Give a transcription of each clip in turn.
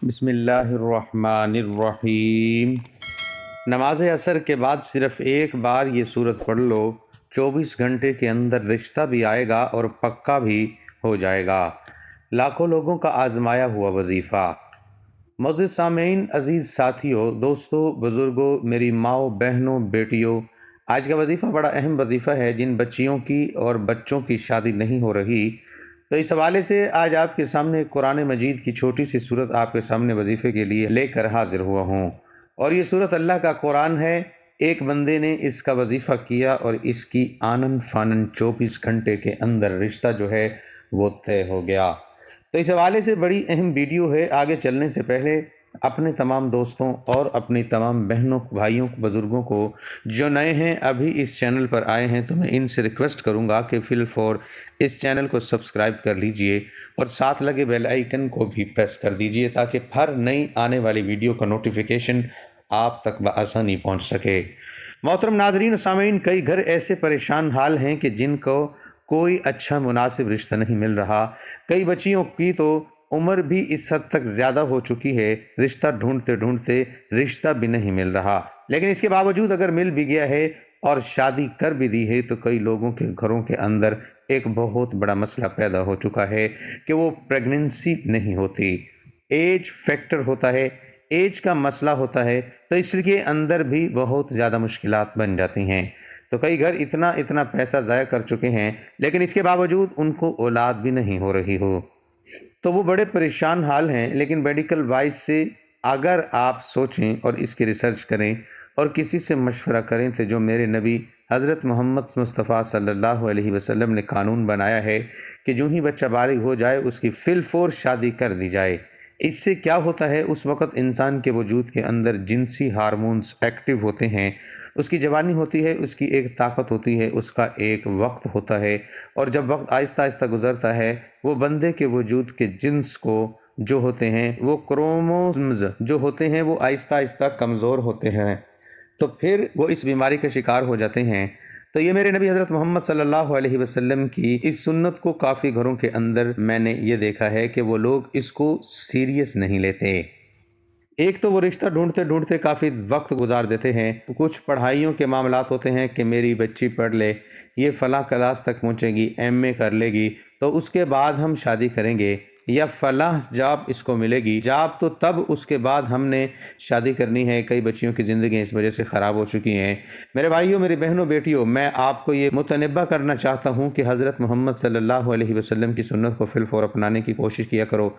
بسم اللہ الرحمن الرحیم۔ نماز عصر کے بعد صرف ایک بار یہ سورت پڑھ لو، 24 گھنٹے کے اندر رشتہ بھی آئے گا اور پکا بھی ہو جائے گا۔ لاکھوں لوگوں کا آزمایا ہوا وظیفہ۔ معزز سامعین، عزیز ساتھیوں، دوستوں، بزرگوں، میری ماؤں، بہنوں، بیٹیوں، آج کا وظیفہ بڑا اہم وظیفہ ہے۔ جن بچیوں کی اور بچوں کی شادی نہیں ہو رہی، تو اس حوالے سے آج آپ کے سامنے قرآن مجید کی چھوٹی سی صورت آپ کے سامنے وظیفے کے لیے لے کر حاضر ہوا ہوں، اور یہ صورت اللہ کا قرآن ہے۔ ایک بندے نے اس کا وظیفہ کیا اور اس کی آنن فانن 24 گھنٹے کے اندر رشتہ جو ہے وہ طے ہو گیا۔ تو اس حوالے سے بڑی اہم ویڈیو ہے۔ آگے چلنے سے پہلے اپنے تمام دوستوں اور اپنی تمام بہنوں، بھائیوں، بزرگوں کو جو نئے ہیں، ابھی اس چینل پر آئے ہیں، تو میں ان سے ریکویسٹ کروں گا کہ فی الفور اس چینل کو سبسکرائب کر لیجئے اور ساتھ لگے بیل آئیکن کو بھی پریس کر دیجئے تاکہ ہر نئی آنے والی ویڈیو کا نوٹیفیکیشن آپ تک بآسانی پہنچ سکے۔ محترم ناظرین و سامعین، کئی گھر ایسے پریشان حال ہیں کہ جن کو کوئی اچھا مناسب رشتہ نہیں مل رہا۔ کئی بچیوں کی تو عمر بھی اس حد تک زیادہ ہو چکی ہے، رشتہ ڈھونڈتے ڈھونڈتے رشتہ بھی نہیں مل رہا، لیکن اس کے باوجود اگر مل بھی گیا ہے اور شادی کر بھی دی ہے، تو کئی لوگوں کے گھروں کے اندر ایک بہت بڑا مسئلہ پیدا ہو چکا ہے کہ وہ پریگننسی نہیں ہوتی۔ ایج فیکٹر ہوتا ہے، ایج کا مسئلہ ہوتا ہے، تو اس کے اندر بھی بہت زیادہ مشکلات بن جاتی ہیں۔ تو کئی گھر اتنا پیسہ ضائع کر چکے ہیں، لیکن اس کے باوجود ان کو اولاد بھی نہیں ہو رہی ہو، تو وہ بڑے پریشان حال ہیں۔ لیکن میڈیکل وائز سے اگر آپ سوچیں اور اس کی ریسرچ کریں اور کسی سے مشورہ کریں، تو جو میرے نبی حضرت محمد مصطفیٰ صلی اللہ علیہ وسلم نے قانون بنایا ہے کہ جو ہی بچہ بالغ ہو جائے اس کی فی الفور شادی کر دی جائے۔ اس سے کیا ہوتا ہے، اس وقت انسان کے وجود کے اندر جنسی ہارمونز ایکٹیو ہوتے ہیں، اس کی جوانی ہوتی ہے، اس کی ایک طاقت ہوتی ہے، اس کا ایک وقت ہوتا ہے، اور جب وقت آہستہ آہستہ گزرتا ہے، وہ بندے کے وجود کے جنس کو جو ہوتے ہیں، وہ کروموزمز جو ہوتے ہیں، وہ آہستہ آہستہ کمزور ہوتے ہیں، تو پھر وہ اس بیماری کا شکار ہو جاتے ہیں۔ تو یہ میرے نبی حضرت محمد صلی اللہ علیہ وسلم کی اس سنت کو کافی گھروں کے اندر میں نے یہ دیکھا ہے کہ وہ لوگ اس کو سیریس نہیں لیتے۔ ایک تو وہ رشتہ ڈھونڈتے ڈھونڈتے کافی وقت گزار دیتے ہیں۔ کچھ پڑھائیوں کے معاملات ہوتے ہیں کہ میری بچی پڑھ لے، یہ فلاں کلاس تک پہنچے گی، ایم اے کر لے گی، تو اس کے بعد ہم شادی کریں گے، یا فلاں جاب اس کو ملے گی، جاب تو تب اس کے بعد ہم نے شادی کرنی ہے۔ کئی بچیوں کی زندگیاں اس وجہ سے خراب ہو چکی ہیں۔ میرے بھائیوں، میری بہنوں، بیٹیوں، میں آپ کو یہ متنبہ کرنا چاہتا ہوں کہ حضرت محمد صلی اللہ علیہ وسلم کی سنت کو فی الفور اپنانے کی کوشش کیا کرو۔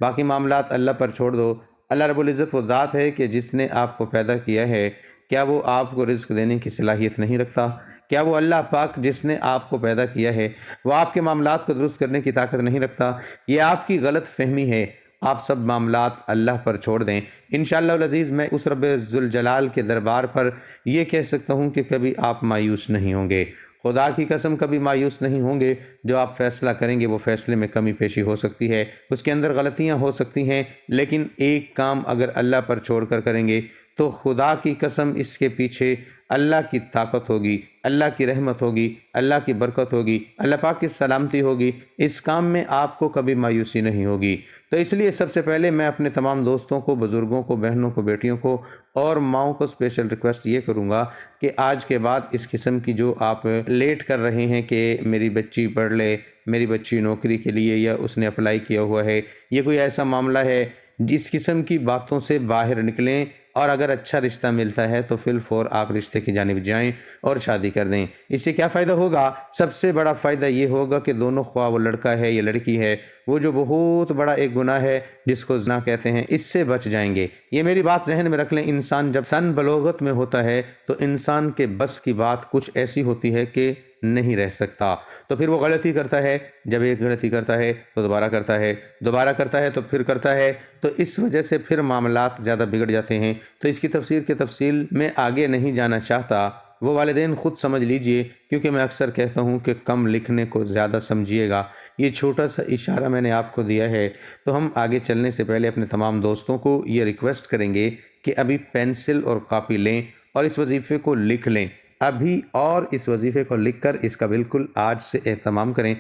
باقی معاملات اللہ پر چھوڑ دو۔ اللہ رب العزت وہ ذات ہے کہ جس نے آپ کو پیدا کیا ہے، کیا وہ آپ کو رزق دینے کی صلاحیت نہیں رکھتا؟ کیا وہ اللہ پاک جس نے آپ کو پیدا کیا ہے، وہ آپ کے معاملات کو درست کرنے کی طاقت نہیں رکھتا؟ یہ آپ کی غلط فہمی ہے۔ آپ سب معاملات اللہ پر چھوڑ دیں۔ انشاءاللہ العزیز میں اس رب ذوالجلال کے دربار پر یہ کہہ سکتا ہوں کہ کبھی آپ مایوس نہیں ہوں گے۔ خدا کی قسم کبھی مایوس نہیں ہوں گے۔ جو آپ فیصلہ کریں گے وہ فیصلے میں کمی پیشی ہو سکتی ہے، اس کے اندر غلطیاں ہو سکتی ہیں، لیکن ایک کام اگر اللہ پر چھوڑ کر کریں گے تو خدا کی قسم اس کے پیچھے اللہ کی طاقت ہوگی، اللہ کی رحمت ہوگی، اللہ کی برکت ہوگی، اللہ پاک کی سلامتی ہوگی۔ اس کام میں آپ کو کبھی مایوسی نہیں ہوگی۔ تو اس لیے سب سے پہلے میں اپنے تمام دوستوں کو، بزرگوں کو، بہنوں کو، بیٹیوں کو اور ماؤں کو اسپیشل ریکویسٹ یہ کروں گا کہ آج کے بعد اس قسم کی جو آپ لیٹ کر رہے ہیں کہ میری بچی پڑھ لے، میری بچی نوکری کے لیے، یا اس نے اپلائی کیا ہوا ہے، یہ کوئی ایسا معاملہ ہے، جس قسم کی باتوں سے باہر نکلیں، اور اگر اچھا رشتہ ملتا ہے تو فی الفور آپ رشتے کی جانب جائیں اور شادی کر دیں۔ اس سے کیا فائدہ ہوگا؟ سب سے بڑا فائدہ یہ ہوگا کہ دونوں، خواہ وہ لڑکا ہے یا لڑکی ہے، وہ جو بہت بڑا ایک گناہ ہے جس کو زنا کہتے ہیں، اس سے بچ جائیں گے۔ یہ میری بات ذہن میں رکھ لیں۔ انسان جب سن بلوغت میں ہوتا ہے تو انسان کے بس کی بات کچھ ایسی ہوتی ہے کہ نہیں رہ سکتا، تو پھر وہ غلطی کرتا ہے۔ جب ایک غلطی کرتا ہے تو دوبارہ کرتا ہے، دوبارہ کرتا ہے تو پھر کرتا ہے، تو اس وجہ سے پھر معاملات زیادہ بگڑ جاتے ہیں۔ تو اس کی تفصیل میں آگے نہیں جانا چاہتا، وہ والدین خود سمجھ لیجئے، کیونکہ میں اکثر کہتا ہوں کہ کم لکھنے کو زیادہ سمجھیے گا۔ یہ چھوٹا سا اشارہ میں نے آپ کو دیا ہے۔ تو ہم آگے چلنے سے پہلے اپنے تمام دوستوں کو یہ ریکویسٹ کریں گے کہ ابھی پینسل اور کاپی لیں اور اس وظیفے کو لکھ لیں ابھی، اور اس وظیفے کو لکھ کر اس کا بالکل آج سے اہتمام کریں۔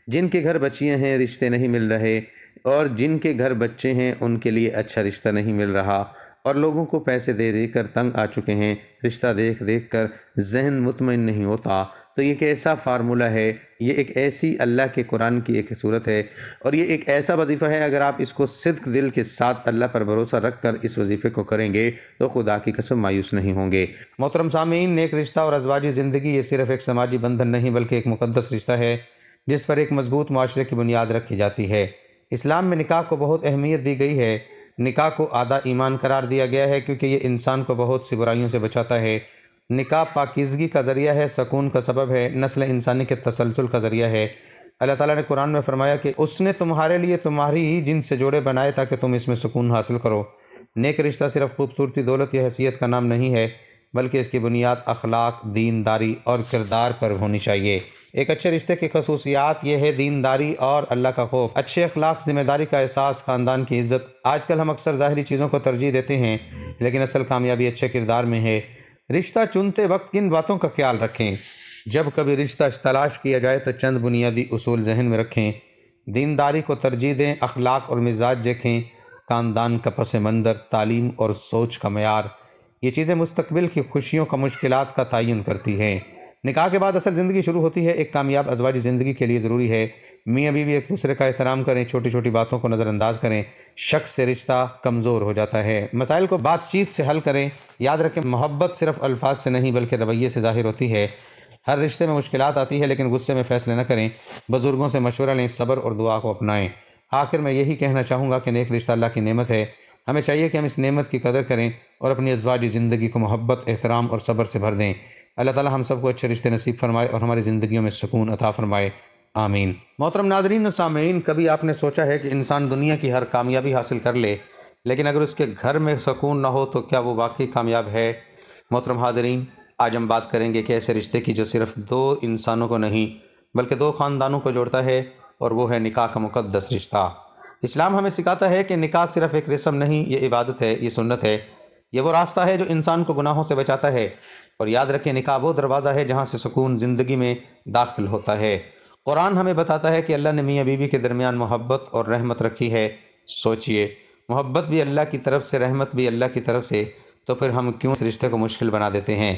جن کے گھر بچیاں ہیں رشتے نہیں مل رہے، اور جن کے گھر بچے ہیں ان کے لیے اچھا رشتہ نہیں مل رہا، اور لوگوں کو پیسے دے دے کر تنگ آ چکے ہیں، رشتہ دیکھ دیکھ کر ذہن مطمئن نہیں ہوتا، تو یہ ایک ایسا فارمولہ ہے، یہ ایک ایسی اللہ کے قرآن کی ایک صورت ہے، اور یہ ایک ایسا وظیفہ ہے، اگر آپ اس کو صدق دل کے ساتھ اللہ پر بھروسہ رکھ کر اس وظیفے کو کریں گے تو خدا کی قسم مایوس نہیں ہوں گے۔ محترم سامعین، نیک رشتہ اور ازواجی زندگی یہ صرف ایک سماجی بندھن نہیں بلکہ ایک مقدس رشتہ ہے جس پر ایک مضبوط معاشرے کی بنیاد رکھی جاتی ہے۔ اسلام میں نکاح کو بہت اہمیت دی گئی ہے۔ نکاح کو آدھا ایمان قرار دیا گیا ہے کیونکہ یہ انسان کو بہت سی برائیوں سے بچاتا ہے۔ نکاح پاکیزگی کا ذریعہ ہے، سکون کا سبب ہے، نسل انسانی کے تسلسل کا ذریعہ ہے۔ اللہ تعالیٰ نے قرآن میں فرمایا کہ اس نے تمہارے لیے تمہاری ہی جن سے جوڑے بنائے تاکہ تم اس میں سکون حاصل کرو۔ نیک رشتہ صرف خوبصورتی، دولت یا حیثیت کا نام نہیں ہے، بلکہ اس کی بنیاد اخلاق، دینداری اور کردار پر ہونی چاہیے۔ ایک اچھے رشتے کی خصوصیات یہ ہے دینداری اور اللہ کا خوف، اچھے اخلاق، ذمہ داری کا احساس، خاندان کی عزت۔ آج کل ہم اکثر ظاہری چیزوں کو ترجیح دیتے ہیں لیکن اصل کامیابی اچھے کردار میں ہے۔ رشتہ چنتے وقت کن باتوں کا خیال رکھیں؟ جب کبھی رشتہ تلاش کیا جائے تو چند بنیادی اصول ذہن میں رکھیں۔ دینداری کو ترجیح دیں، اخلاق اور مزاج دیکھیں، خاندان کا پس منظر، تعلیم اور سوچ کا معیار۔ یہ چیزیں مستقبل کی خوشیوں کا مشکلات کا تعین کرتی ہیں۔ نکاح کے بعد اصل زندگی شروع ہوتی ہے۔ ایک کامیاب ازواجی زندگی کے لیے ضروری ہے میاں بیوی ایک دوسرے کا احترام کریں، چھوٹی چھوٹی باتوں کو نظر انداز کریں۔ شک سے رشتہ کمزور ہو جاتا ہے۔ مسائل کو بات چیت سے حل کریں۔ یاد رکھیں محبت صرف الفاظ سے نہیں بلکہ رویے سے ظاہر ہوتی ہے۔ ہر رشتے میں مشکلات آتی ہے لیکن غصے میں فیصلے نہ کریں، بزرگوں سے مشورہ لیں، صبر اور دعا کو اپنائیں۔ آخر میں یہی کہنا چاہوں گا کہ نیک رشتہ اللہ کی نعمت ہے، ہمیں چاہیے کہ ہم اس نعمت کی قدر کریں اور اپنی ازواجی زندگی کو محبت، احترام اور صبر سے بھر دیں۔ اللہ تعالی ہم سب کو اچھے رشتے نصیب فرمائے اور ہماری زندگیوں میں سکون عطا فرمائے، آمین۔ محترم ناظرین و سامعین، کبھی آپ نے سوچا ہے کہ انسان دنیا کی ہر کامیابی حاصل کر لے لیکن اگر اس کے گھر میں سکون نہ ہو تو کیا وہ واقعی کامیاب ہے؟ محترم حاضرین، آج ہم بات کریں گے کہ ایسے رشتے کی جو صرف دو انسانوں کو نہیں بلکہ دو خاندانوں کو جوڑتا ہے، اور وہ ہے نکاح کا مقدس رشتہ۔ اسلام ہمیں سکھاتا ہے کہ نکاح صرف ایک رسم نہیں، یہ عبادت ہے، یہ سنت ہے، یہ وہ راستہ ہے جو انسان کو گناہوں سے بچاتا ہے۔ اور یاد رکھیں نکاح وہ دروازہ ہے جہاں سے سکون زندگی میں داخل ہوتا ہے۔ قرآن ہمیں بتاتا ہے کہ اللہ نے میاں بیوی کے درمیان محبت اور رحمت رکھی ہے۔ سوچئے، محبت بھی اللہ کی طرف سے، رحمت بھی اللہ کی طرف سے، تو پھر ہم کیوں اس رشتے کو مشکل بنا دیتے ہیں؟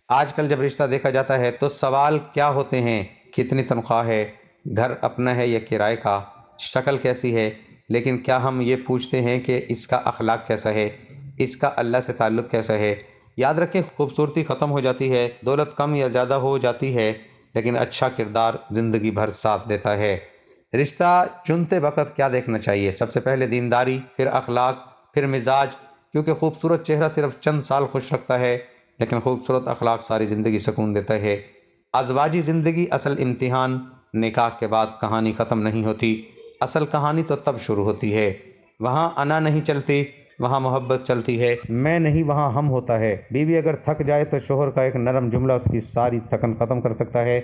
آج کل جب رشتہ دیکھا جاتا ہے تو سوال کیا ہوتے ہیں؟ کتنی تنخواہ ہے؟ گھر اپنا ہے یا کرائے کا؟ شکل کیسی ہے؟ لیکن کیا ہم یہ پوچھتے ہیں کہ اس کا اخلاق کیسا ہے؟ اس کا اللہ سے تعلق کیسا ہے؟ یاد رکھیں خوبصورتی ختم ہو جاتی ہے، دولت کم یا زیادہ ہو جاتی ہے، لیکن اچھا کردار زندگی بھر ساتھ دیتا ہے۔ رشتہ چنتے وقت کیا دیکھنا چاہیے؟ سب سے پہلے دینداری، پھر اخلاق، پھر مزاج، کیونکہ خوبصورت چہرہ صرف چند سال خوش رکھتا ہے لیکن خوبصورت اخلاق ساری زندگی سکون دیتا ہے۔ ازواجی زندگی اصل امتحان، نکاح کے بعد کہانی ختم نہیں ہوتی، اصل کہانی تو تب شروع ہوتی ہے۔ وہاں انا نہیں چلتی، وہاں محبت چلتی ہے، میں نہیں وہاں ہم ہوتا ہے۔ بیوی اگر تھک جائے تو شوہر کا ایک نرم جملہ اس کی ساری تھکن ختم کر سکتا ہے،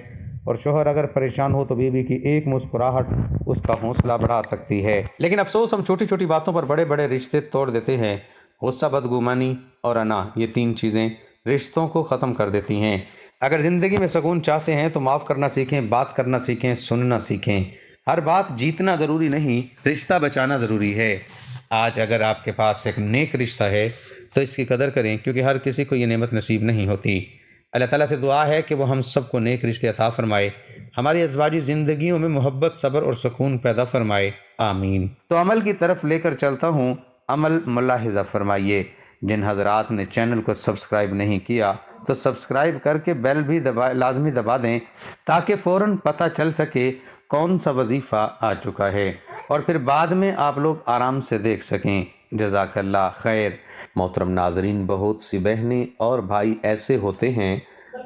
اور شوہر اگر پریشان ہو تو بیوی کی ایک مسکراہٹ اس کا حوصلہ بڑھا سکتی ہے۔ لیکن افسوس ہم چھوٹی چھوٹی باتوں پر بڑے بڑے رشتے توڑ دیتے ہیں۔ غصہ، بدگمانی اور انا، یہ تین چیزیں رشتوں کو ختم کر دیتی ہیں۔ اگر زندگی میں سکون چاہتے ہیں تو معاف کرنا سیکھیں، بات کرنا سیکھیں، سننا سیکھیں۔ ہر بات جیتنا ضروری نہیں، رشتہ بچانا ضروری ہے۔ آج اگر آپ کے پاس ایک نیک رشتہ ہے تو اس کی قدر کریں، کیونکہ ہر کسی کو یہ نعمت نصیب نہیں ہوتی۔ اللہ تعالیٰ سے دعا ہے کہ وہ ہم سب کو نیک رشتے عطا فرمائے، ہماری ازواجی زندگیوں میں محبت، صبر اور سکون پیدا فرمائے، آمین۔ تو عمل کی طرف لے کر چلتا ہوں، عمل ملاحظہ فرمائیے۔ جن حضرات نے چینل کو سبسکرائب نہیں کیا تو سبسکرائب کر کے بیل بھی لازمی دبا دیں تاکہ فوراً پتہ چل سکے کون سا وظیفہ آ چکا ہے، اور پھر بعد میں آپ لوگ آرام سے دیکھ سکیں۔ جزاک اللہ خیر۔ محترم ناظرین، بہت سی بہنیں اور بھائی ایسے ہوتے ہیں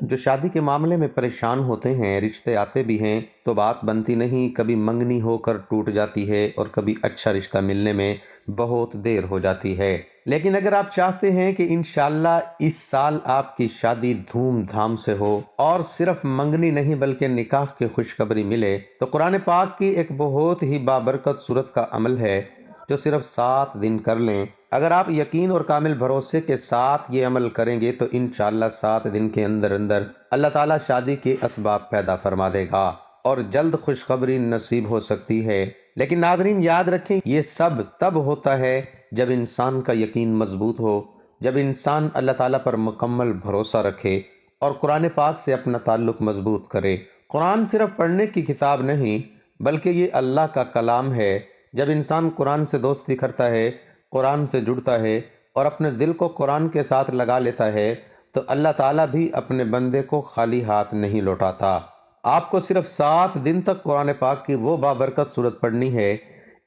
جو شادی کے معاملے میں پریشان ہوتے ہیں، رشتے آتے بھی ہیں تو بات بنتی نہیں، کبھی منگنی ہو کر ٹوٹ جاتی ہے اور کبھی اچھا رشتہ ملنے میں بہت دیر ہو جاتی ہے۔ لیکن اگر آپ چاہتے ہیں کہ انشاءاللہ اس سال آپ کی شادی دھوم دھام سے ہو اور صرف منگنی نہیں بلکہ نکاح کی خوشخبری ملے، تو قرآن پاک کی ایک بہت ہی بابرکت صورت کا عمل ہے جو صرف 7 دن کر لیں۔ اگر آپ یقین اور کامل بھروسے کے ساتھ یہ عمل کریں گے تو انشاءاللہ 7 دن کے اندر اندر اللہ تعالیٰ شادی کے اسباب پیدا فرما دے گا۔ اور جلد خوشخبری نصیب ہو سکتی ہے۔ لیکن ناظرین یاد رکھیں، یہ سب تب ہوتا ہے جب انسان کا یقین مضبوط ہو، جب انسان اللہ تعالیٰ پر مکمل بھروسہ رکھے اور قرآن پاک سے اپنا تعلق مضبوط کرے۔ قرآن صرف پڑھنے کی کتاب نہیں بلکہ یہ اللہ کا کلام ہے۔ جب انسان قرآن سے دوستی کرتا ہے، قرآن سے جڑتا ہے اور اپنے دل کو قرآن کے ساتھ لگا لیتا ہے تو اللہ تعالیٰ بھی اپنے بندے کو خالی ہاتھ نہیں لوٹاتا۔ آپ کو صرف 7 دن تک قرآن پاک کی وہ بابرکت سورت پڑھنی ہے۔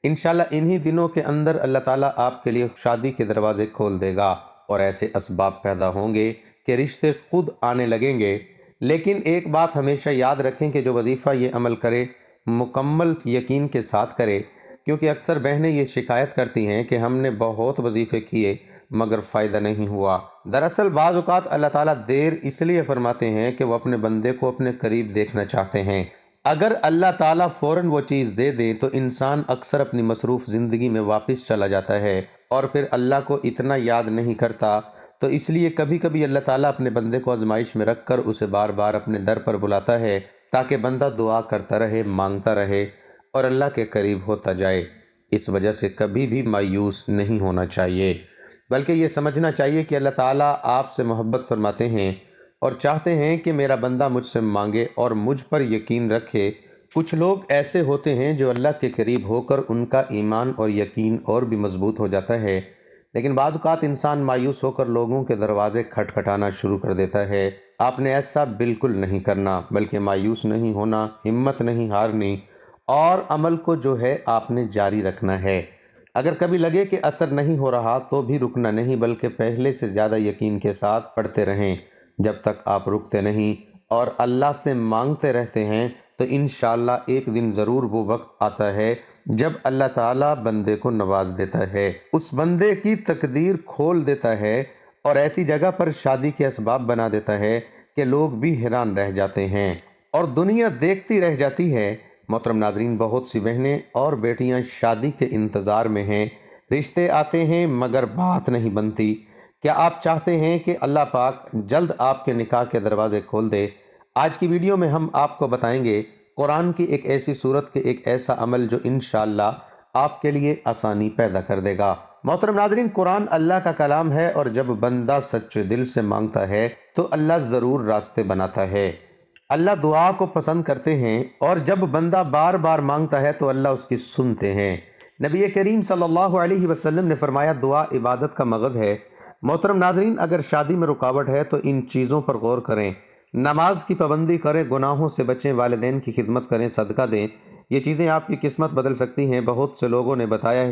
انشاءاللہ انہی دنوں کے اندر اللہ تعالیٰ آپ کے لیے شادی کے دروازے کھول دے گا اور ایسے اسباب پیدا ہوں گے کہ رشتے خود آنے لگیں گے۔ لیکن ایک بات ہمیشہ یاد رکھیں کہ جو وظیفہ یہ عمل کرے مکمل یقین کے ساتھ کرے، کیونکہ اکثر بہنیں یہ شکایت کرتی ہیں کہ ہم نے بہت وظیفے کیے مگر فائدہ نہیں ہوا۔ دراصل بعض اوقات اللہ تعالیٰ دیر اس لیے فرماتے ہیں کہ وہ اپنے بندے کو اپنے قریب دیکھنا چاہتے ہیں۔ اگر اللہ تعالیٰ فوراً وہ چیز دے دے تو انسان اکثر اپنی مصروف زندگی میں واپس چلا جاتا ہے اور پھر اللہ کو اتنا یاد نہیں کرتا۔ تو اس لیے کبھی کبھی اللہ تعالیٰ اپنے بندے کو آزمائش میں رکھ کر اسے بار بار اپنے در پر بلاتا ہے تاکہ بندہ دعا کرتا رہے، مانگتا رہے اور اللہ کے قریب ہوتا جائے۔ اس وجہ سے کبھی بھی مایوس نہیں ہونا چاہیے، بلکہ یہ سمجھنا چاہیے کہ اللہ تعالیٰ آپ سے محبت فرماتے ہیں اور چاہتے ہیں کہ میرا بندہ مجھ سے مانگے اور مجھ پر یقین رکھے۔ کچھ لوگ ایسے ہوتے ہیں جو اللہ کے قریب ہو کر ان کا ایمان اور یقین اور بھی مضبوط ہو جاتا ہے، لیکن بعض اوقات انسان مایوس ہو کر لوگوں کے دروازے کھٹکھٹانا شروع کر دیتا ہے۔ آپ نے ایسا بالکل نہیں کرنا، بلکہ مایوس نہیں ہونا، ہمت نہیں ہارنی اور عمل کو جو ہے آپ نے جاری رکھنا ہے۔ اگر کبھی لگے کہ اثر نہیں ہو رہا تو بھی رکنا نہیں، بلکہ پہلے سے زیادہ یقین کے ساتھ پڑھتے رہیں۔ جب تک آپ رکتے نہیں اور اللہ سے مانگتے رہتے ہیں تو انشاءاللہ ایک دن ضرور وہ وقت آتا ہے جب اللہ تعالیٰ بندے کو نواز دیتا ہے، اس بندے کی تقدیر کھول دیتا ہے اور ایسی جگہ پر شادی کے اسباب بنا دیتا ہے کہ لوگ بھی حیران رہ جاتے ہیں اور دنیا دیکھتی رہ جاتی ہے۔ محترم ناظرین، بہت سی بہنیں اور بیٹیاں شادی کے انتظار میں ہیں، رشتے آتے ہیں مگر بات نہیں بنتی۔ کیا آپ چاہتے ہیں کہ اللہ پاک جلد آپ کے نکاح کے دروازے کھول دے؟ آج کی ویڈیو میں ہم آپ کو بتائیں گے قرآن کی ایک ایسی سورت کے ایک ایسا عمل جو انشاءاللہ آپ کے لیے آسانی پیدا کر دے گا۔ محترم ناظرین، قرآن اللہ کا کلام ہے اور جب بندہ سچے دل سے مانگتا ہے تو اللہ ضرور راستے بناتا ہے۔ اللہ دعا کو پسند کرتے ہیں اور جب بندہ بار بار مانگتا ہے تو اللہ اس کی سنتے ہیں۔ نبی کریم صلی اللہ علیہ وسلم نے فرمایا دعا عبادت کا مغز ہے۔ محترم ناظرین، اگر شادی میں رکاوٹ ہے تو ان چیزوں پر غور کریں۔ نماز کی پابندی کریں، گناہوں سے بچیں، والدین کی خدمت کریں، صدقہ دیں۔ یہ چیزیں آپ کی قسمت بدل سکتی ہیں۔ بہت سے لوگوں نے بتایا ہے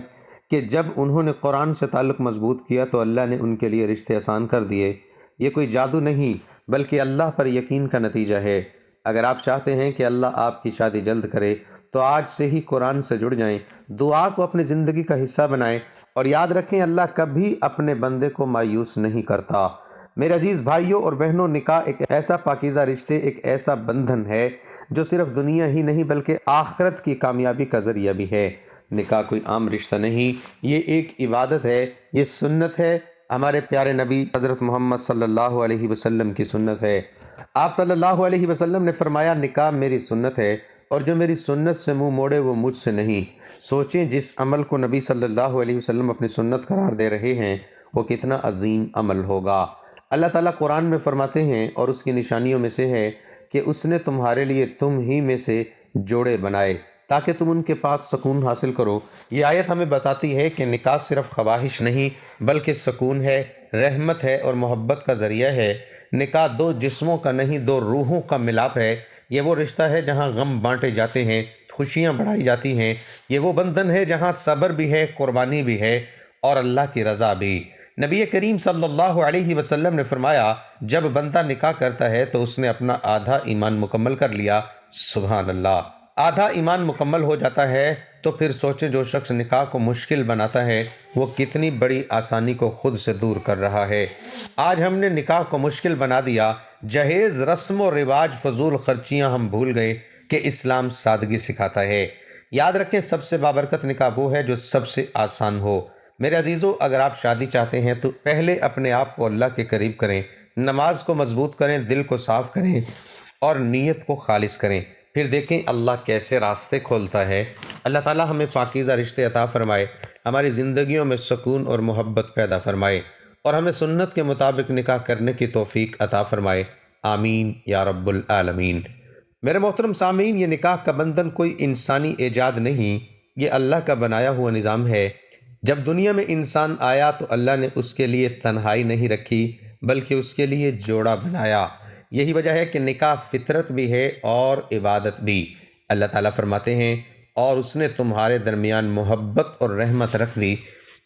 کہ جب انہوں نے قرآن سے تعلق مضبوط کیا تو اللہ نے ان کے لیے رشتے آسان کر دیے۔ یہ کوئی جادو نہیں بلکہ اللہ پر یقین کا نتیجہ ہے۔ اگر آپ چاہتے ہیں کہ اللہ آپ کی شادی جلد کرے تو آج سے ہی قرآن سے جڑ جائیں، دعا کو اپنی زندگی کا حصہ بنائیں اور یاد رکھیں اللہ کبھی اپنے بندے کو مایوس نہیں کرتا۔ میرے عزیز بھائیوں اور بہنوں، نکاح ایک ایسا پاکیزہ رشتے، ایک ایسا بندھن ہے جو صرف دنیا ہی نہیں بلکہ آخرت کی کامیابی کا ذریعہ بھی ہے۔ نکاح کوئی عام رشتہ نہیں، یہ ایک عبادت ہے، یہ سنت ہے، ہمارے پیارے نبی حضرت محمد صلی اللہ علیہ وسلم کی سنت ہے۔ آپ صلی اللہ علیہ وسلم نے فرمایا نکاح میری سنت ہے اور جو میری سنت سے منہ موڑے وہ مجھ سے نہیں۔ سوچیں جس عمل کو نبی صلی اللہ علیہ وسلم اپنی سنت قرار دے رہے ہیں وہ کتنا عظیم عمل ہوگا۔ اللہ تعالیٰ قرآن میں فرماتے ہیں اور اس کی نشانیوں میں سے ہے کہ اس نے تمہارے لیے تم ہی میں سے جوڑے بنائے تاکہ تم ان کے پاس سکون حاصل کرو۔ یہ آیت ہمیں بتاتی ہے کہ نکاح صرف خواہش نہیں بلکہ سکون ہے، رحمت ہے اور محبت کا ذریعہ ہے۔ نکاح دو جسموں کا نہیں، دو روحوں کا ملاپ ہے۔ یہ وہ رشتہ ہے جہاں غم بانٹے جاتے ہیں، خوشیاں بڑھائی جاتی ہیں۔ یہ وہ بندھن ہے جہاں صبر بھی ہے، قربانی بھی ہے اور اللہ کی رضا بھی۔ نبی کریم صلی اللہ علیہ وسلم نے فرمایا جب بندہ نکاح کرتا ہے تو اس نے اپنا آدھا ایمان مکمل کر لیا۔ سبحان اللہ، آدھا ایمان مکمل ہو جاتا ہے تو پھر سوچیں جو شخص نکاح کو مشکل بناتا ہے وہ کتنی بڑی آسانی کو خود سے دور کر رہا ہے۔ آج ہم نے نکاح کو مشکل بنا دیا، جہیز، رسم و رواج، فضول خرچیاں ہم بھول گئے کہ اسلام سادگی سکھاتا ہے۔ یاد رکھیں سب سے بابرکت نکاح وہ ہے جو سب سے آسان ہو۔ میرے عزیزو، اگر آپ شادی چاہتے ہیں تو پہلے اپنے آپ کو اللہ کے قریب کریں، نماز کو مضبوط کریں، دل کو صاف کریں اور نیت کو خالص کریں۔ پھر دیکھیں اللہ کیسے راستے کھولتا ہے۔ اللہ تعالیٰ ہمیں پاکیزہ رشتے عطا فرمائے، ہماری زندگیوں میں سکون اور محبت پیدا فرمائے، اور ہمیں سنت کے مطابق نکاح کرنے کی توفیق عطا فرمائے، آمین یا رب العالمین۔ میرے محترم سامعین، یہ نکاح کا بندھن کوئی انسانی ایجاد نہیں، یہ اللہ کا بنایا ہوا نظام ہے۔ جب دنیا میں انسان آیا تو اللہ نے اس کے لیے تنہائی نہیں رکھی بلکہ اس کے لیے جوڑا بنایا۔ یہی وجہ ہے کہ نکاح فطرت بھی ہے اور عبادت بھی۔ اللہ تعالیٰ فرماتے ہیں، اور اس نے تمہارے درمیان محبت اور رحمت رکھ دی۔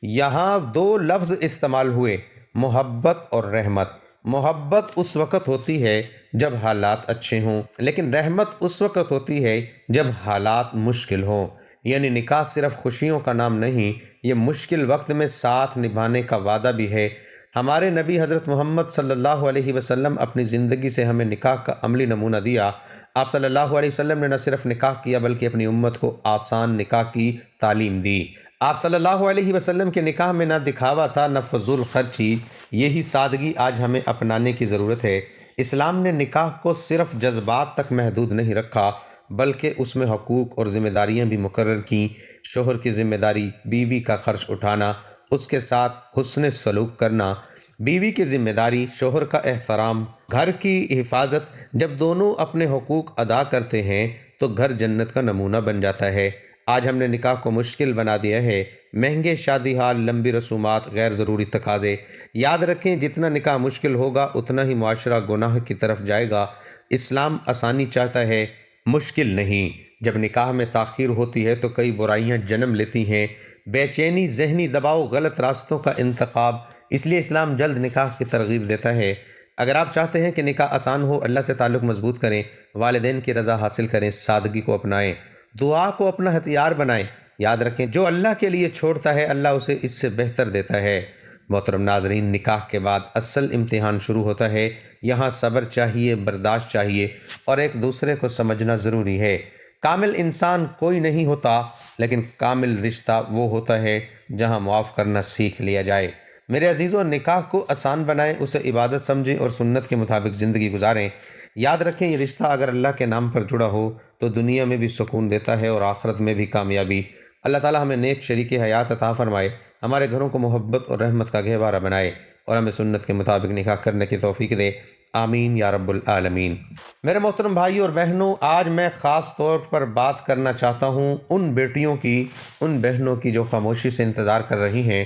یہاں دو لفظ استعمال ہوئے، محبت اور رحمت۔ محبت اس وقت ہوتی ہے جب حالات اچھے ہوں، لیکن رحمت اس وقت ہوتی ہے جب حالات مشکل ہوں۔ یعنی نکاح صرف خوشیوں کا نام نہیں، یہ مشکل وقت میں ساتھ نبھانے کا وعدہ بھی ہے۔ ہمارے نبی حضرت محمد صلی اللہ علیہ وسلم اپنی زندگی سے ہمیں نکاح کا عملی نمونہ دیا۔ آپ صلی اللہ علیہ وسلم نے نہ صرف نکاح کیا بلکہ اپنی امت کو آسان نکاح کی تعلیم دی۔ آپ صلی اللہ علیہ وسلم کے نکاح میں نہ دکھاوا تھا نہ فضول خرچی، یہی سادگی آج ہمیں اپنانے کی ضرورت ہے۔ اسلام نے نکاح کو صرف جذبات تک محدود نہیں رکھا بلکہ اس میں حقوق اور ذمہ داریاں بھی مقرر کیں۔ شوہر کی ذمہ داری بیوی کا خرچ اٹھانا، اس کے ساتھ حسن سلوک کرنا، بیوی کی ذمہ داری شوہر کا احترام، گھر کی حفاظت۔ جب دونوں اپنے حقوق ادا کرتے ہیں تو گھر جنت کا نمونہ بن جاتا ہے۔ آج ہم نے نکاح کو مشکل بنا دیا ہے، مہنگے شادی ہال، لمبی رسومات، غیر ضروری تقاضے۔ یاد رکھیں، جتنا نکاح مشکل ہوگا اتنا ہی معاشرہ گناہ کی طرف جائے گا۔ اسلام آسانی چاہتا ہے، مشکل نہیں۔ جب نکاح میں تاخیر ہوتی ہے تو کئی برائیاں جنم لیتی ہیں، بے چینی، ذہنی دباؤ، غلط راستوں کا انتخاب۔ اس لیے اسلام جلد نکاح کی ترغیب دیتا ہے۔ اگر آپ چاہتے ہیں کہ نکاح آسان ہو، اللہ سے تعلق مضبوط کریں، والدین کی رضا حاصل کریں، سادگی کو اپنائیں، دعا کو اپنا ہتھیار بنائیں۔ یاد رکھیں، جو اللہ کے لیے چھوڑتا ہے اللہ اسے اس سے بہتر دیتا ہے۔ محترم ناظرین، نکاح کے بعد اصل امتحان شروع ہوتا ہے۔ یہاں صبر چاہیے، برداشت چاہیے، اور ایک دوسرے کو سمجھنا ضروری ہے۔ کامل انسان کوئی نہیں ہوتا، لیکن کامل رشتہ وہ ہوتا ہے جہاں معاف کرنا سیکھ لیا جائے۔ میرے عزیزوں، نکاح کو آسان بنائیں، اسے عبادت سمجھیں اور سنت کے مطابق زندگی گزاریں۔ یاد رکھیں، یہ رشتہ اگر اللہ کے نام پر جڑا ہو تو دنیا میں بھی سکون دیتا ہے اور آخرت میں بھی کامیابی۔ اللہ تعالیٰ ہمیں نیک شریک حیات عطا فرمائے، ہمارے گھروں کو محبت اور رحمت کا گہوارہ بنائے، اور ہمیں سنت کے مطابق نکاح کرنے کی توفیق دے، آمین یا رب العالمین۔ میرے محترم بھائیوں اور بہنوں، آج میں خاص طور پر بات کرنا چاہتا ہوں ان بیٹیوں کی، ان بہنوں کی جو خاموشی سے انتظار کر رہی ہیں۔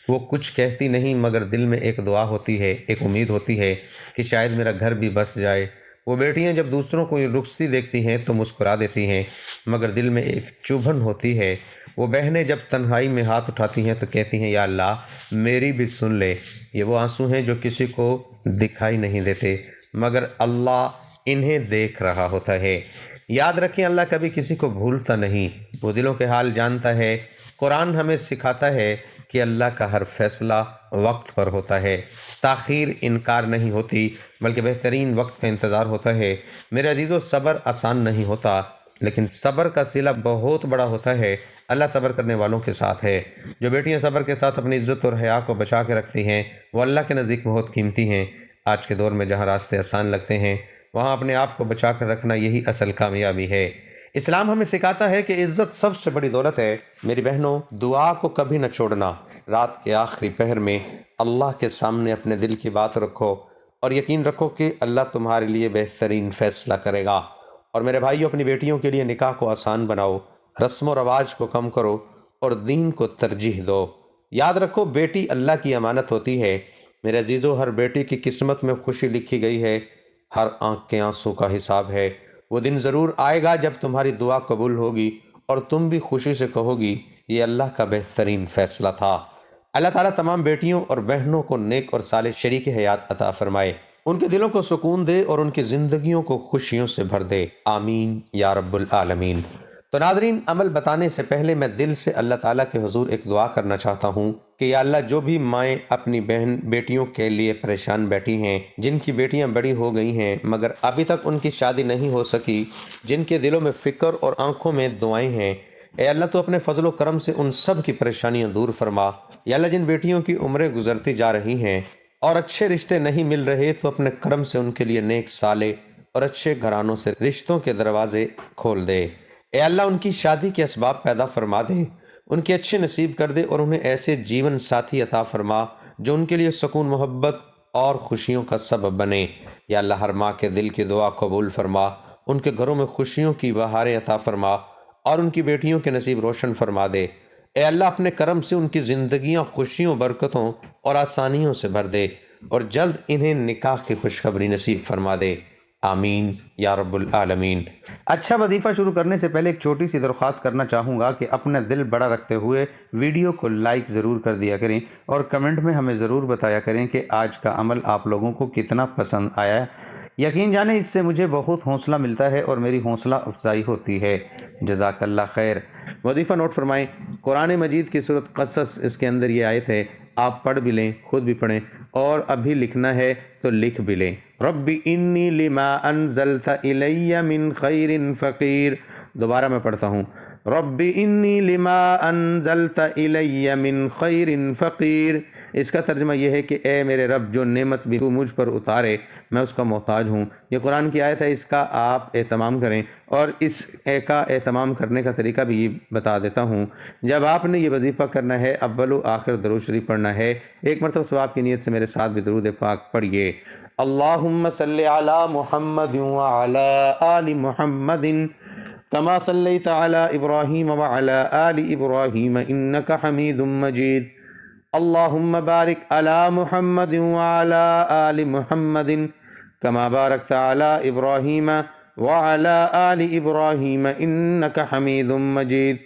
وہ کچھ کہتی نہیں مگر دل میں ایک دعا ہوتی ہے، ایک امید ہوتی ہے کہ شاید میرا گھر بھی بس جائے۔ وہ بیٹیاں جب دوسروں کو یہ رخصتی دیکھتی ہیں تو مسکرا دیتی ہیں مگر دل میں ایک چبھن ہوتی ہے۔ وہ بہنیں جب تنہائی میں ہاتھ اٹھاتی ہیں تو کہتی ہیں، یا اللہ میری بھی سن لے۔ یہ وہ آنسو ہیں جو کسی کو دکھائی نہیں دیتے مگر اللہ انہیں دیکھ رہا ہوتا ہے۔ یاد رکھیں، اللہ کبھی کسی کو بھولتا نہیں، وہ دلوں کے حال جانتا ہے۔ قرآن ہمیں سکھاتا ہے کہ اللہ کا ہر فیصلہ وقت پر ہوتا ہے، تاخیر انکار نہیں ہوتی بلکہ بہترین وقت کا انتظار ہوتا ہے۔ میرے عزیزو، صبر آسان نہیں ہوتا لیکن صبر کا صلہ بہت بڑا ہوتا ہے۔ اللہ صبر کرنے والوں کے ساتھ ہے۔ جو بیٹیاں صبر کے ساتھ اپنی عزت اور حیا کو بچا کے رکھتی ہیں وہ اللہ کے نزدیک بہت قیمتی ہیں۔ آج کے دور میں جہاں راستے آسان لگتے ہیں وہاں اپنے آپ کو بچا کر رکھنا یہی اصل کامیابی ہے۔ اسلام ہمیں سکھاتا ہے کہ عزت سب سے بڑی دولت ہے۔ میری بہنوں، دعا کو کبھی نہ چھوڑنا۔ رات کے آخری پہر میں اللہ کے سامنے اپنے دل کی بات رکھو اور یقین رکھو کہ اللہ تمہارے لیے بہترین فیصلہ کرے گا۔ اور میرے بھائیوں، اپنی بیٹیوں کے لیے نکاح کو آسان بناؤ، رسم و رواج کو کم کرو اور دین کو ترجیح دو۔ یاد رکھو، بیٹی اللہ کی امانت ہوتی ہے۔ میرے عزیزو، ہر بیٹی کی قسمت میں خوشی لکھی گئی ہے، ہر آنکھ کے آنسو کا حساب ہے۔ وہ دن ضرور آئے گا جب تمہاری دعا قبول ہوگی اور تم بھی خوشی سے کہو گی، یہ اللہ کا بہترین فیصلہ تھا۔ اللہ تعالیٰ تمام بیٹیوں اور بہنوں کو نیک اور صالح شریک حیات عطا فرمائے، ان کے دلوں کو سکون دے اور ان کی زندگیوں کو خوشیوں سے بھر دے، آمین یا رب العالمین۔ تو ناظرین، عمل بتانے سے پہلے میں دل سے اللہ تعالیٰ کے حضور ایک دعا کرنا چاہتا ہوں کہ یا اللہ، جو بھی مائیں اپنی بہن بیٹیوں کے لیے پریشان بیٹھی ہیں، جن کی بیٹیاں بڑی ہو گئی ہیں مگر ابھی تک ان کی شادی نہیں ہو سکی، جن کے دلوں میں فکر اور آنکھوں میں دعائیں ہیں، اے اللہ تو اپنے فضل و کرم سے ان سب کی پریشانیاں دور فرما۔ یا اللہ، جن بیٹیوں کی عمریں گزرتی جا رہی ہیں اور اچھے رشتے نہیں مل رہے تو اپنے کرم سے ان کے لیے نیک صالح اور اچھے گھرانوں سے رشتوں کے دروازے کھول دے۔ اے اللہ ان کی شادی کے اسباب پیدا فرما دے، ان کے اچھے نصیب کر دے اور انہیں ایسے جیون ساتھی عطا فرما جو ان کے لیے سکون، محبت اور خوشیوں کا سبب بنے۔ یا اللہ ہر ماں کے دل کی دعا قبول فرما، ان کے گھروں میں خوشیوں کی بہاریں عطا فرما اور ان کی بیٹیوں کے نصیب روشن فرما دے۔ اے اللہ اپنے کرم سے ان کی زندگیاں خوشیوں، برکتوں اور آسانیوں سے بھر دے اور جلد انہیں نکاح کی خوشخبری نصیب فرما دے، آمین یا رب العالمین۔ اچھا وظیفہ شروع کرنے سے پہلے ایک چھوٹی سی درخواست کرنا چاہوں گا کہ اپنا دل بڑا رکھتے ہوئے ویڈیو کو لائک ضرور کر دیا کریں اور کمنٹ میں ہمیں ضرور بتایا کریں کہ آج کا عمل آپ لوگوں کو کتنا پسند آیا ہے۔ یقین جانیں اس سے مجھے بہت حوصلہ ملتا ہے اور میری حوصلہ افزائی ہوتی ہے۔ جزاک اللہ خیر۔ وظیفہ نوٹ فرمائیں، قرآن مجید کی سورۃ قصص، اس کے اندر یہ آیت ہے، آپ پڑھ بھی لیں، خود بھی پڑھیں اور ابھی لکھنا ہے تو لکھ بھی لیں۔ رب انی لما انزلت الی من خیر فقیر۔ دوبارہ میں پڑھتا ہوں، رب انی لما انزلت الی من خیر فقیر۔ اس کا ترجمہ یہ ہے کہ اے میرے رب، جو نعمت بھی تو مجھ پر اتارے میں اس کا محتاج ہوں۔ یہ قرآن کی آیت ہے، اس کا آپ اہتمام کریں اور اس کا اہتمام کرنے کا طریقہ بھی بتا دیتا ہوں۔ جب آپ نے یہ وظیفہ کرنا ہے، اول و آخر درود شریف پڑھنا ہے۔ ایک مرتبہ ثواب کی نیت سے میرے ساتھ بھی درود پاک پڑھیے۔ اللہم صلی علی محمد وعلی آل محمد کما صلیت علی ابراہیم وعلی آل ابراہیم انک حمید مجید۔ اللہم بارک علی محمد وعلی آل محمد کما بارکت علی ابراہیم وعلی آل ابراہیم انک حمید مجید۔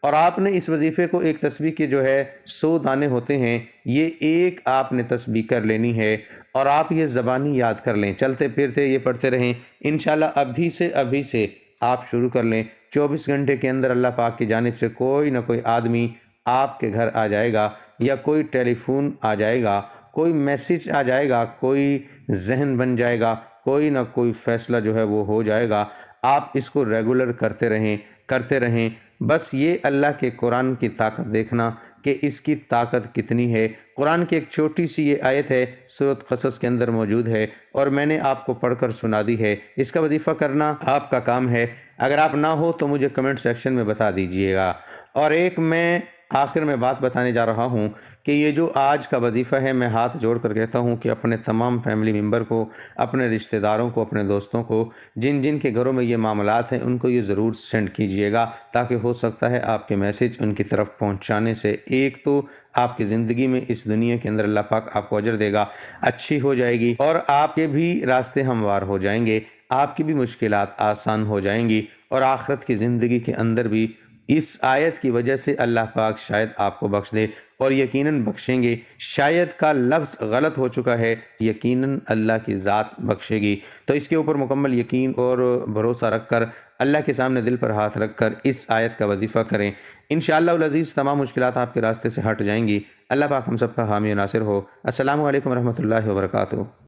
اور آپ نے اس وظیفے کو ایک تسبیح کے جو ہے 100 دانے ہوتے ہیں، یہ ایک آپ نے تسبیح کر لینی ہے اور آپ یہ زبانی یاد کر لیں، چلتے پھرتے یہ پڑھتے رہیں۔ انشاءاللہ ابھی سے آپ شروع کر لیں۔ 24 گھنٹے کے اندر اللہ پاک کی جانب سے کوئی نہ کوئی آدمی آپ کے گھر آ جائے گا، یا کوئی ٹیلی فون آ جائے گا، کوئی میسیج آ جائے گا، کوئی ذہن بن جائے گا، کوئی نہ کوئی فیصلہ جو ہے وہ ہو جائے گا۔ آپ اس کو ریگولر کرتے رہیں۔ بس یہ اللہ کے قرآن کی طاقت دیکھنا کہ اس کی طاقت کتنی ہے۔ قرآن کی ایک چھوٹی سی یہ آیت ہے، سورۃ قصص کے اندر موجود ہے اور میں نے آپ کو پڑھ کر سنا دی ہے۔ اس کا وظیفہ کرنا آپ کا کام ہے۔ اگر آپ نہ ہو تو مجھے کمنٹ سیکشن میں بتا دیجئے گا۔ اور ایک میں آخر میں بات بتانے جا رہا ہوں کہ یہ جو آج کا وظیفہ ہے، میں ہاتھ جوڑ کر کہتا ہوں کہ اپنے تمام فیملی ممبر کو، اپنے رشتہ داروں کو، اپنے دوستوں کو، جن کے گھروں میں یہ معاملات ہیں، ان کو یہ ضرور سینڈ کیجئے گا، تاکہ ہو سکتا ہے آپ کے میسیج ان کی طرف پہنچانے سے ایک تو آپ کی زندگی میں اس دنیا کے اندر اللہ پاک آپ کو اجر دے گا، اچھی ہو جائے گی، اور آپ کے بھی راستے ہموار ہو جائیں گے، آپ کی بھی مشکلات آسان ہو جائیں گی، اور آخرت کی زندگی کے اندر بھی اس آیت کی وجہ سے اللہ پاک شاید آپ کو بخش دے، اور یقیناً بخشیں گے۔ شاید کا لفظ غلط ہو چکا ہے، یقیناً اللہ کی ذات بخشے گی۔ تو اس کے اوپر مکمل یقین اور بھروسہ رکھ کر، اللہ کے سامنے دل پر ہاتھ رکھ کر اس آیت کا وظیفہ کریں۔ انشاءاللہ العزیز تمام مشکلات آپ کے راستے سے ہٹ جائیں گی۔ اللہ پاک ہم سب کا حامی و ناصر ہو۔ السلام علیکم ورحمۃ اللہ وبرکاتہ۔